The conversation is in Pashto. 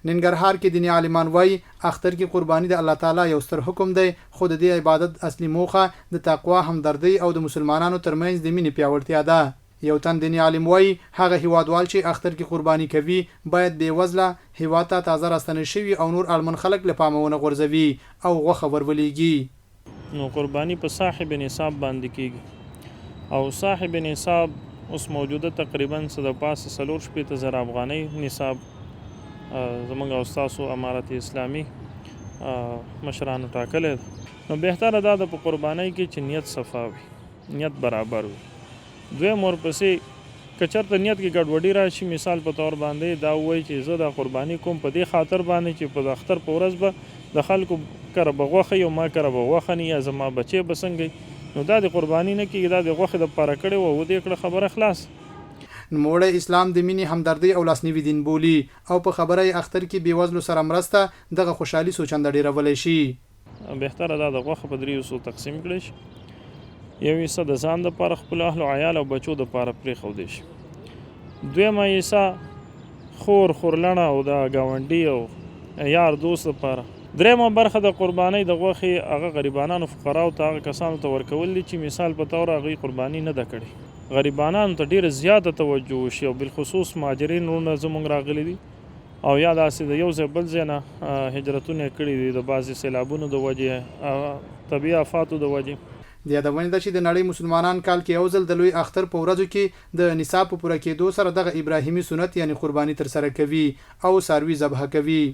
ننګرهار کې دیني عالمان وایي اختر کې قرباني د الله تعالی یو ستر حکم دی، خو د دې عبادت اصلي موخه د تقوا، همدردۍ او د مسلمانانو ترمنځ د مینې پیاوړتیا ده. یو تن دیني عالم وایي هغه هیوادوال چې اختر کې قرباني کوي باید بې وزله هیواد ته تازه راستنه شوي او نور اړمن خلک له پامه ونه غورځوي او غوښه ورولېږي. نو قرباني په صاحب نصاب باندې کیږي او صاحب نصاب اوس موجوده تقریبا څه د پاسه 4,000 افغانۍ نصاب زمونږ او ستاسو امارت اسلامي مشرانو ټاکلی ده. نو بهتره دا ده په قربانۍ کې چې نیت صفا وي، نیت برابر وي. دویم ورپسې که چېرته نیت کې ګډوډي راشي، مثال په طور باندې دا ووایي چې زه دا قرباني کوم په دې خاطر باندې چې په د اختر په ورځ به د خلکو کره به غوښه یو ما کره به غوښه نه یا زما بچی به څنګه، نو دا د قرباني نه کېږي، دا د غوښې دپاره کړې وه ودې کړه خبره خلاص. نوموړی اسلام د مینې، همدردۍ او لاسنیوي دین بولي او په خبره یې اختر کې بېوزلو سره مرسته دغه خوشحالي څو چنده ډېرولی شي. بهتره دا د غوښه په 3 حصو تقسیم کړی شي، یو حصه د ځان دپاره، خپل اهل و عیال او بچو دپاره پرېښودی شي، دویمه حصه خور، خورلڼه او د ګاونډي او یار دوست دپاره، دریمه برخه د قربانۍ د غوښې هغه غریبانانو فقراو ته هغه کسانو ته ورکول دي چې مثال په طور هغوی قرباني نه ده کړې. غریبانانو ته ډېره زیاته توجه وشي او بالخصوص مهاجرین وروڼه زموږ راغلي دي او یا داسې د یو ځای بل ځای نه هجرتونه یې کړي دي د بعضې سیلابونو د وجې، طبیعي آفاتو د وجې. د یادونې ده چې د نړۍ مسلمانان کال کې یو ځل د لوی اختر په ورځو کې د نصاب په پوره کېدو سره دغه ابراهیمي سنت یعنی قرباني ترسره کوي او څاروي ذبحه کوي.